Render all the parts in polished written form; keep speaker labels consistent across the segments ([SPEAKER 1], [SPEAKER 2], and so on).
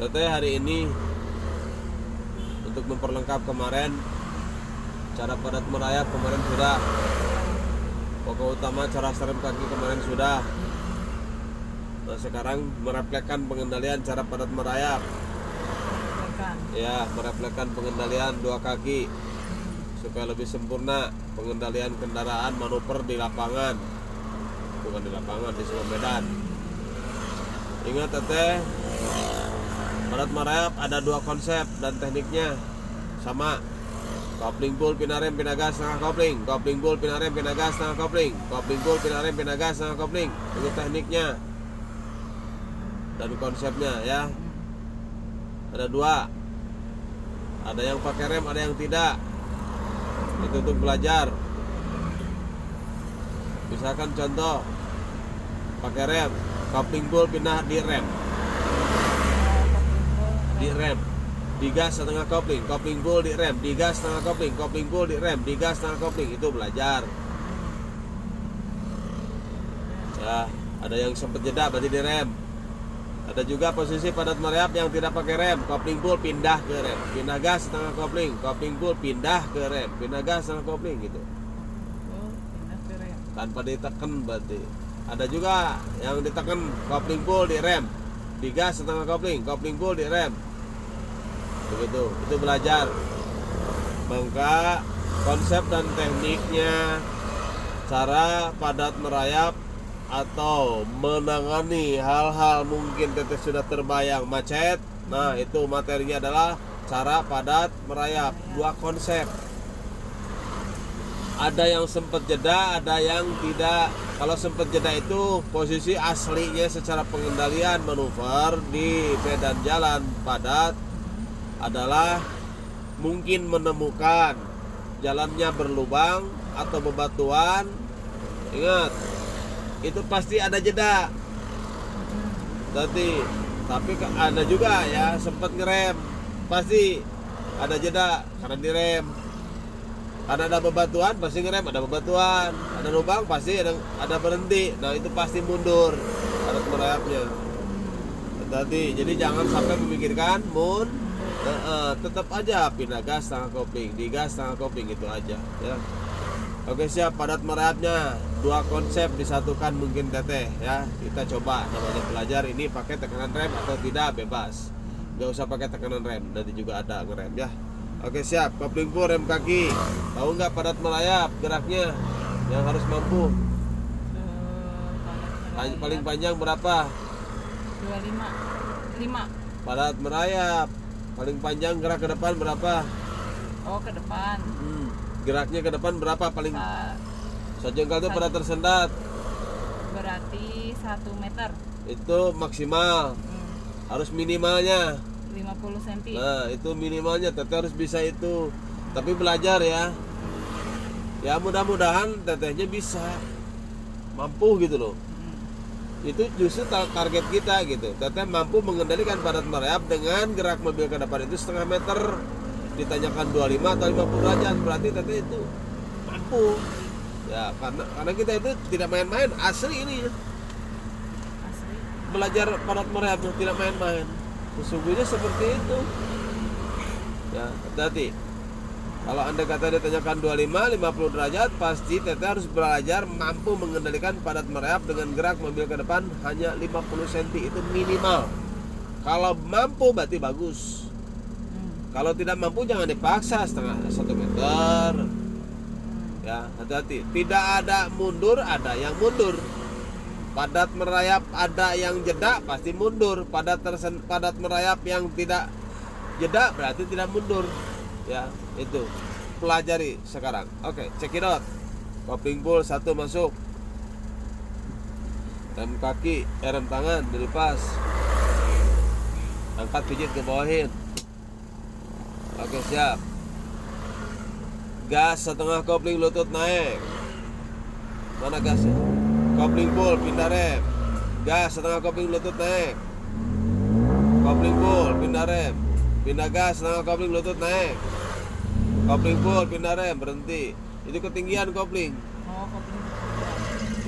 [SPEAKER 1] Teteh hari ini untuk memperlengkap kemarin cara padat merayap kemarin sudah. Pokok utama cara serem kaki kemarin sudah. Nah sekarang mereflekskan pengendalian cara padat merayap. Ya, mereflekskan pengendalian dua kaki supaya lebih sempurna pengendalian kendaraan manuver di lapangan, bukan di lapangan, di sebuah medan. Ingat teteh, padat merayap ada dua konsep dan tekniknya sama. Kopling full, pina rem, pina gas, setengah kopling. Kopling full, pina rem, pina gas, setengah kopling. Kopling full, pina rem, pina gas, setengah kopling. Itu tekniknya dan konsepnya ya. Ada dua. Ada yang pakai rem, ada yang tidak. Itu untuk belajar. Misalkan contoh pakai rem, kopling full pindah di rem. Di rem. Digas setengah kopling, kopling full di rem, digas setengah kopling, kopling full di rem, digas setengah kopling. Itu belajar. Ya, ada yang sempat jeda berarti di rem. Ada juga posisi padat merayap yang tidak pakai rem, kopling full pindah ke rem, pindah gas setengah kopling, kopling full pindah ke rem, pindah gas setengah kopling gitu. Tanpa ditekan berarti. Ada juga yang ditekan kopling full di rem, digas setengah kopling, kopling full di rem. Begitu, itu belajar. Maka konsep dan tekniknya cara padat merayap atau menangani hal-hal mungkin teteh sudah terbayang macet. Nah itu materinya adalah cara padat merayap. Dua konsep. Ada yang sempat jeda, ada yang tidak. Kalau sempat jeda itu posisi aslinya secara pengendalian manuver di medan jalan padat adalah mungkin menemukan jalannya berlubang atau bebatuan. Ingat, itu pasti ada jeda. Tapi ada juga ya sempat ngerem, pasti ada jeda karena direm. Karena ada bebatuan pasti ngerem, ada bebatuan, ada lubang pasti ada berhenti. Nah itu pasti mundur padat merayapnya. Jadi jangan sampai memikirkan tetap aja pindah gas setengah kopling, digas setengah kopling, itu aja ya. Oke siap, padat merayapnya dua konsep disatukan mungkin teteh ya. Kita coba, namanya belajar ini pakai tekanan rem atau tidak bebas. Gak usah pakai tekanan rem, nanti juga ada ngerem ya. Oke siap, kopling full rem kaki. Tahu nggak padat merayap geraknya yang harus mampu? Paling panjang berapa?
[SPEAKER 2] 25.
[SPEAKER 1] Padat merayap paling panjang gerak ke depan berapa?
[SPEAKER 2] Oh ke depan.
[SPEAKER 1] Geraknya ke depan berapa paling? Sejengkal itu pada tersendat.
[SPEAKER 2] Berarti 1 meter.
[SPEAKER 1] Itu maksimal. Harus minimalnya
[SPEAKER 2] 50 cm.
[SPEAKER 1] Nah itu minimalnya, teteh harus bisa itu. Tapi belajar ya. Ya mudah-mudahan tetehnya bisa mampu gitu loh. Itu justru target kita gitu. Teteh mampu mengendalikan padat merayap dengan gerak mobil ke depan itu setengah meter. Ditanyakan 25 atau 50 derajat, berarti teteh itu mampu. Ya karena kita itu tidak main-main, asli ini.
[SPEAKER 2] Asli.
[SPEAKER 1] Belajar padat merayap tidak main-main. Sesungguhnya seperti itu. Ya, hati-hati. Kalau Anda kata ditanyakan 25, 50 derajat, pasti teteh harus belajar mampu mengendalikan padat merayap dengan gerak mobil ke depan hanya 50 cm, itu minimal. Kalau mampu berarti bagus. Kalau tidak mampu jangan dipaksa setengah 1 meter. Ya, hati-hati. Tidak ada mundur, ada yang mundur. Padat merayap ada yang jeda, pasti mundur. Padat merayap yang tidak jeda berarti tidak mundur. Ya, itu pelajari sekarang. Oke, check it out. Kopling full 1 masuk. Rem kaki, rem tangan dilepas. Angkat pijit ke bawahin. Oke, siap. Gas setengah kopling lutut naik. Mana gasnya? Kopling full pindah rem. Gas setengah kopling lutut naik. Kopling full pindah rem. Pindah gas setengah kopling lutut naik. Kopling full pindah rem berhenti. Itu ketinggian kopling.
[SPEAKER 2] Oh kopling.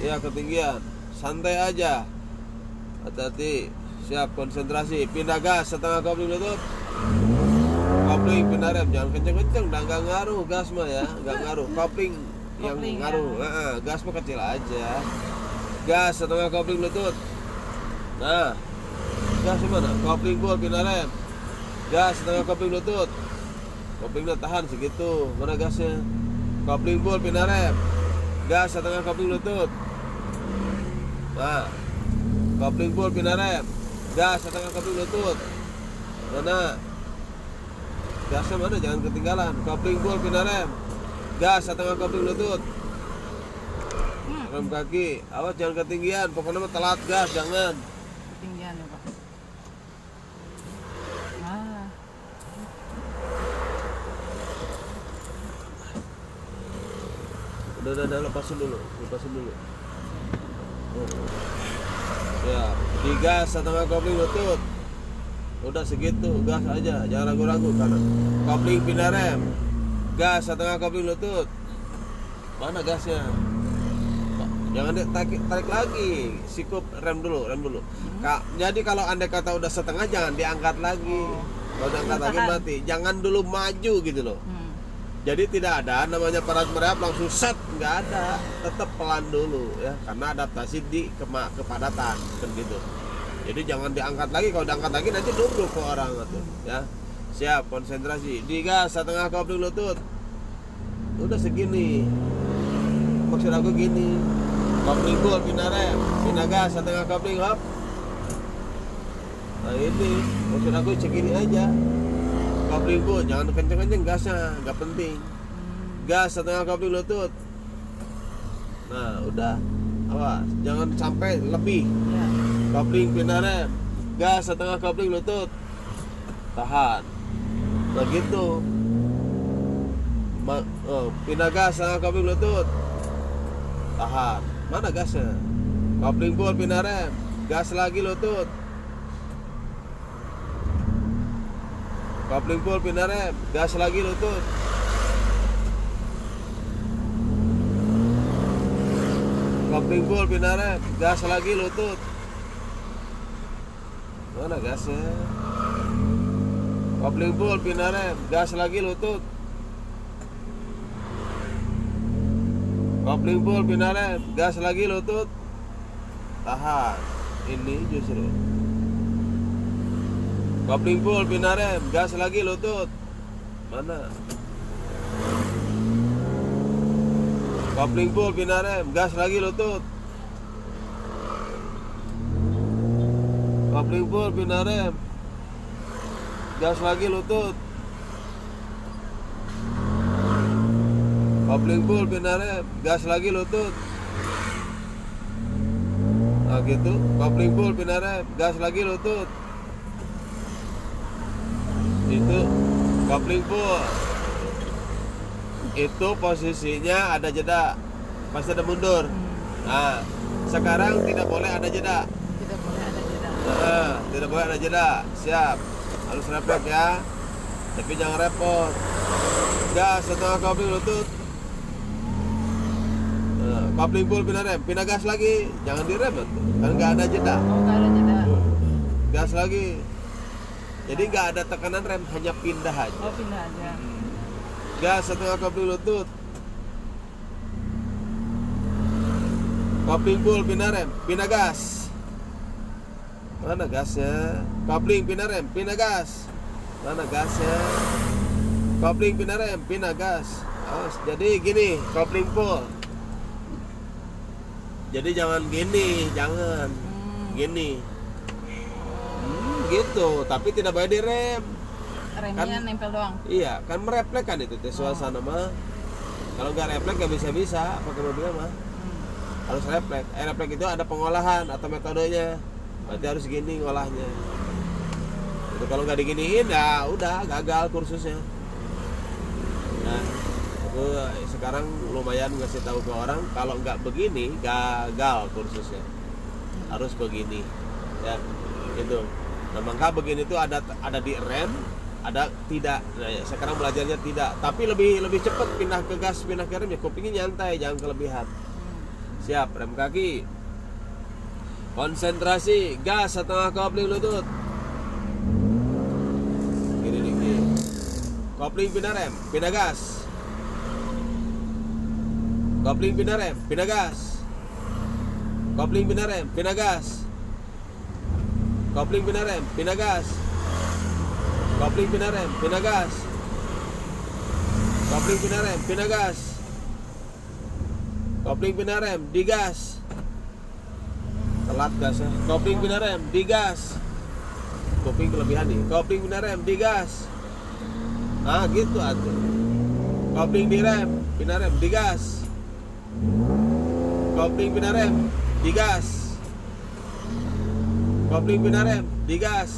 [SPEAKER 1] Ya ketinggian. Santai aja. Hati-hati. Siap, konsentrasi. Pindah gas, setengah kopling lutut. Kopling, pindah rem. Jangan kenceng-kenceng, udah nggak ngaruh gas mah ya, nggak ngaruh. Kopling yang
[SPEAKER 2] Kopling,
[SPEAKER 1] ngaruh.
[SPEAKER 2] ya.
[SPEAKER 1] Gas mah kecil aja. Gas, setengah kopling lutut. Nah, gas mana? Kopling bol, pindah rem. Gas, setengah kopling lutut. Koplingnya tahan segitu. Mana gasnya? Kopling bol, pindah rem. Gas, setengah kopling lutut. Nah, kopling bol, pindah rem. Gas, setengah kopling lutut. Mana? Gasnya mana? Jangan ketinggalan. Kopling bol, pindah rem. Gas, setengah kopling lutut. Rem kaki. Awas jangan ketinggian. Pokoknya mah telat gas, jangan.
[SPEAKER 2] Ketinggian ya Pak. Ah,
[SPEAKER 1] Udah, lepasin dulu. Ya, digas setengah kopling lutut. Udah segitu, gas aja, jangan ragu-ragu kanan. Kopling pindah rem. Gas setengah kopling lutut. Mana gasnya? Jangan tarik lagi. Sikup rem dulu. Jadi kalau andai kata udah setengah jangan diangkat lagi. Kalau diangkat lagi
[SPEAKER 2] Tahan.
[SPEAKER 1] mati. Jangan dulu maju gitu loh. Jadi tidak ada namanya padat merayap langsung set, nggak ada, tetap pelan dulu ya, karena adaptasi di kepadatan kan gitu. Jadi jangan diangkat lagi, kalau diangkat lagi nanti nubruk ke orang tuh ya. Siap, konsentrasi. Digas setengah kopling lutut. Udah segini. Maksud aku gini. Kopling bol, pindah rem, pindah gas setengah kopling hop. Nah ini maksud aku segini aja. Kopling bol, jangan kenceng-kenceng gasnya, nggak penting. Gas setengah kopling lutut. Nah udah, awas, jangan sampai lebih.
[SPEAKER 2] ya.
[SPEAKER 1] Kopling pindah rem. Gas setengah kopling lutut. Tahan. Nah gitu. Pindah gas setengah kopling lutut. Tahan. Mana gasnya? Kopling bol, pindah rem. Gas lagi lutut. Kopling bol, pindah rem. Gas lagi lutut. Kopling bol, pindah rem. Gas lagi lutut. Mana gasnya? Kopling bol, pindah rem. Gas lagi lutut. Kopling bol, pindah rem. Gas lagi lutut. Tahan. Ini justru. Kopling bol, pindah rem. Gas lagi lutut. Mana? Kopling bol, pindah rem. Gas lagi lutut. Kopling bol, pindah rem. Gas lagi lutut. Kopling bol, pindah rem. Gas lagi lutut. Nah gitu. Kopling bol, pindah rem. Gas lagi lutut. Itu kopling bol. Itu posisinya ada jeda. Pasti ada mundur. Nah, sekarang tidak boleh ada jeda.
[SPEAKER 2] Tidak boleh ada jeda.
[SPEAKER 1] Tidak boleh ada jeda. Siap. Harus refleks ya. Tapi jangan repot. Gas setengah kopling lutut. Kopling bol, pindah rem. Pindah gas lagi. Jangan direm tuh. Kan nggak ada jeda.
[SPEAKER 2] Oh, nggak ada jeda.
[SPEAKER 1] Gas lagi. Jadi nggak ada tekanan rem, hanya pindah aja.
[SPEAKER 2] Oh, pindah aja.
[SPEAKER 1] Gas setengah kopling lutut. Kopling bol, pindah rem. Pindah gas. Mana gasnya? Kopling, pindah rem. Pindah gas. Mana gasnya? Kopling, pindah rem. Pindah gas. Jadi gini, kopling bol. Jadi jangan gini, jangan gini. Gitu, tapi tidak boleh direm.
[SPEAKER 2] Remnya
[SPEAKER 1] Kan-
[SPEAKER 2] nempel doang.
[SPEAKER 1] Iya, kan mereflek kan itu teh suasana mah. Kalau nggak refleks nggak bisa pakai mobil mah. Harus refleks. Refleks itu ada pengolahan atau metodenya. Berarti harus gini ngolahnya. Itu kalau nggak diginiin ya udah gagal kursusnya. Nah, aku sekarang lumayan ngasih tahu ke orang kalau nggak begini gagal kursusnya. Harus begini. Ya, gitu. Nah, maka begini tuh ada di rem, ada tidak. Nah, ya, sekarang belajarnya tidak, tapi lebih cepat pindah ke gas, pindah ke rem ya. Kupingnya nyantai, jangan kelebihan. Siap, rem kaki. Konsentrasi, gas setengah kopling lutut. Kiri dikit. Kopling pindah rem, pindah gas. Kopling pindah rem, pindah gas. Kopling pindah rem, pindah gas. Kopling pindah rem, pindah gas. Kopling pindah rem, pindah gas. Kopling pindah rem, pindah gas. Kopling pindah rem, digas. Telat gasnya. Kopling pindah rem, digas. Kopling kelebihan nih. Kopling pindah rem, digas. Ah gitu atuh. Kopling di rem, pindah rem, digas. Kopling pindah rem, digas. Kopling pindah rem, digas.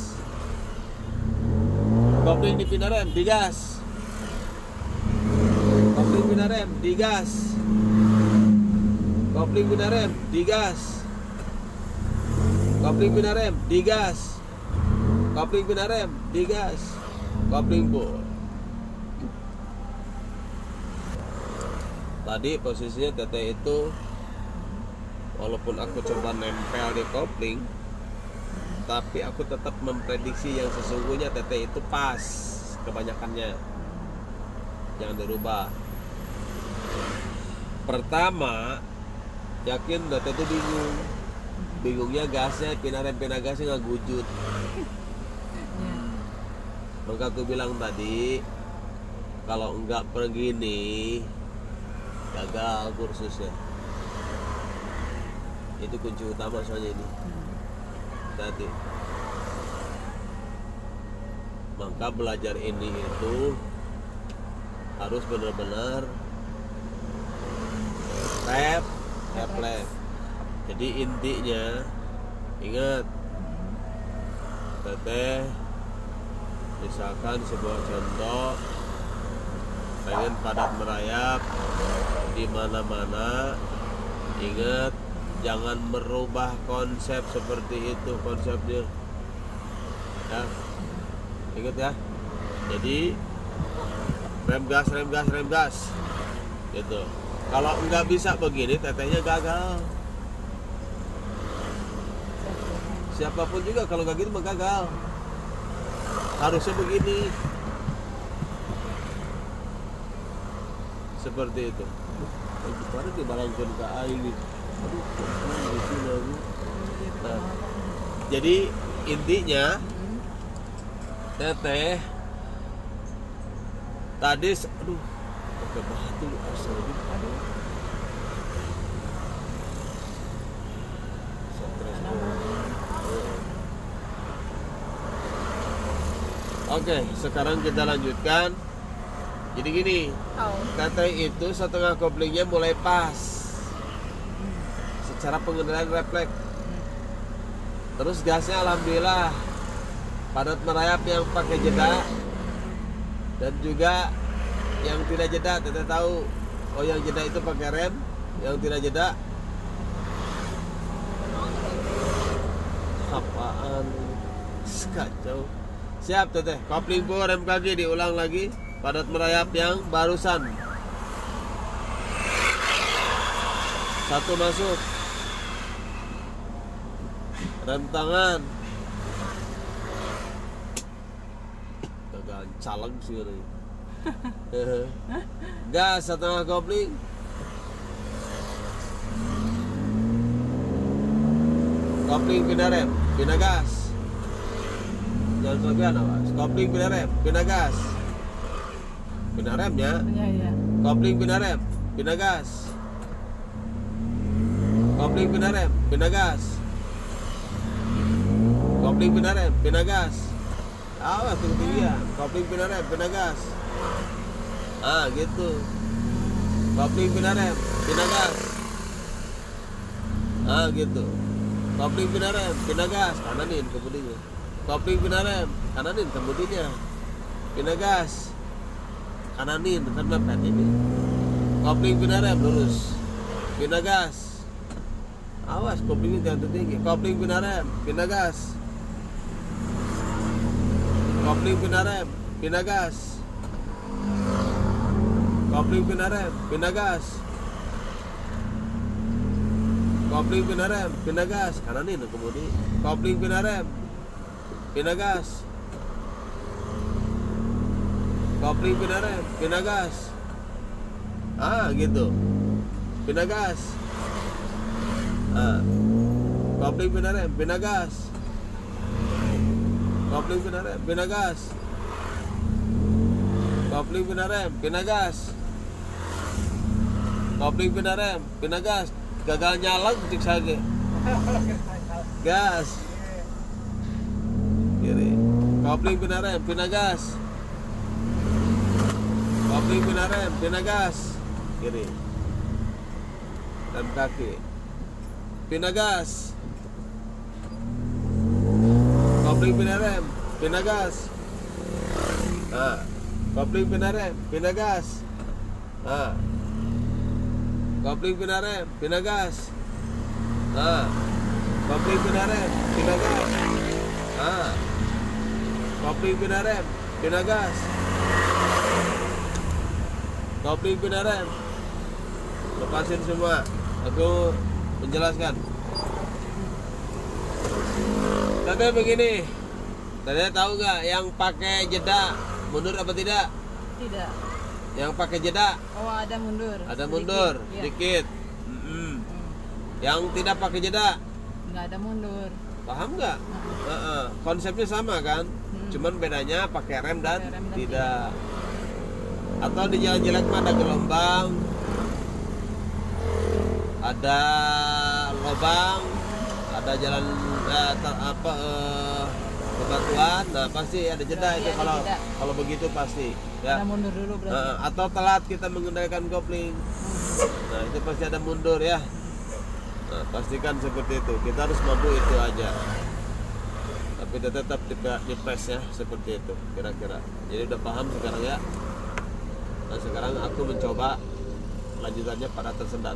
[SPEAKER 1] Kopling dipindah rem, digas. Kopling pindah rem, digas. Kopling pindah rem, digas. Kopling pindah rem, digas. Kopling pindah rem, digas. Kopling full. Tadi posisinya teteh itu, walaupun aku coba nempel di kopling, tapi aku tetap memprediksi yang sesungguhnya teteh itu pas kebanyakannya. Jangan dirubah. Pertama, yakin teteh itu bingung. Bingungnya gasnya, pindah rem pindah gasnya nggak gujut. Maka aku bilang tadi, kalau enggak pergi nih, gagal kursusnya. Itu kunci utama soalnya ini. Hati. Maka belajar ini itu harus benar-benar refleks. Jadi intinya ingat, teteh misalkan sebuah contoh pengen padat merayap di mana-mana, ingat jangan merubah konsep seperti itu konsepnya. Ya, ingat ya. Jadi rem gas, rem gas, rem gas, gitu. Kalau nggak bisa begini, tetehnya gagal. Siapapun juga kalau nggak gitu mah gagal. Harusnya begini. Seperti itu. Gimana di balangkan ke aing gitu. Aduh, di sini aku. Nah, jadi intinya teteh tadi aduh pakai batu asal gitu. Oke, sekarang kita lanjutkan. Jadi gini, teteh itu setengah koplingnya mulai pas secara pengendalian refleks. Terus gasnya alhamdulillah padat merayap yang pakai jeda dan juga yang tidak jeda. Teteh tahu, oh yang jeda itu pakai rem, yang tidak jeda apaan? Kacau. Siap teteh, kopling full, rem kaki diulang lagi, padat merayap yang barusan. Satu masuk, rem tangan, gagal caleg sih ini. Gas setengah kopling. Kopling pindah rem, pindah gas. Jangan kelebihan awas. Kopling pindah rem, pindah gas. Pindah remnya.
[SPEAKER 2] Iya.
[SPEAKER 1] Kopling pindah rem, pindah gas. Kopling pindah rem, pindah gas. Kopling pindah rem, pindah gas. Awas ketinggian. Kopling pindah rem, pindah gas. Ah gitu. Kopling pindah rem, pindah gas. Ah gitu. Kopling pindah rem, pindah gas. Kananin kemudinya. Kopling pindah rem, kananin kemudinya. Pindah gas. Kananin kan mepet ini. Kopling pindah rem lurus. Pindah gas. Awas koplingnya jangan tinggi. Kopling pindah rem, pindah gas. Kopling pindah rem, pindah gas. Kopling pindah rem, pindah gas. Kopling pindah rem, pindah gas. Kananin kemudi. Kopling pindah rem, pindah gas. Kopling pindah rem, pindah gas. Gitu. Pindah gas. Kopling pindah rem, pindah gas. Kopling pindah rem, pindah gas. Kopling pindah rem, pindah gas. Kopling pindah rem, pindah gas. Gagal nyala cek sage. Gas. Kiri. Kopling pindah rem, pindah gas. Kopling pindah rem, pindah gas. Kiri. Rem kaki. Pindah gas. Kopling pindah rem, pindah gas. Kopling pindah rem, pindah gas. Kopling pindah rem, pindah gas. Kopling pindah rem, pindah gas. Kopling pindah rem, pindah gas. Kopling pindah rem. Lepasin semua. Aku menjelaskan. Tadi begini. Tadi tahu nggak yang pakai jeda mundur apa tidak?
[SPEAKER 2] Tidak.
[SPEAKER 1] Yang pakai jeda
[SPEAKER 2] Oh, ada mundur.
[SPEAKER 1] ada
[SPEAKER 2] Sedikit.
[SPEAKER 1] mundur
[SPEAKER 2] Iya.
[SPEAKER 1] sedikit. Yang tidak pakai jeda
[SPEAKER 2] Nggak ada mundur.
[SPEAKER 1] paham nggak? Konsepnya sama kan? Cuman bedanya pakai rem dan
[SPEAKER 2] Pakai rem dan
[SPEAKER 1] tidak. Atau di jalan jelek mah ada gelombang, ada lubang, ada jalan bebatuan. Nah pasti ada jeda
[SPEAKER 2] Berarti
[SPEAKER 1] itu
[SPEAKER 2] ada
[SPEAKER 1] kalau
[SPEAKER 2] jeda.
[SPEAKER 1] kalau begitu pasti ya.
[SPEAKER 2] Ada mundur dulu berarti.
[SPEAKER 1] Atau telat kita mengendalikan kopling. Nah itu pasti ada mundur ya. Nah pastikan seperti itu. Kita harus mampu itu aja. Tapi tetap di press ya seperti itu kira-kira. Jadi udah paham sekarang ya. Nah sekarang aku mencoba lanjutannya pada tersendat.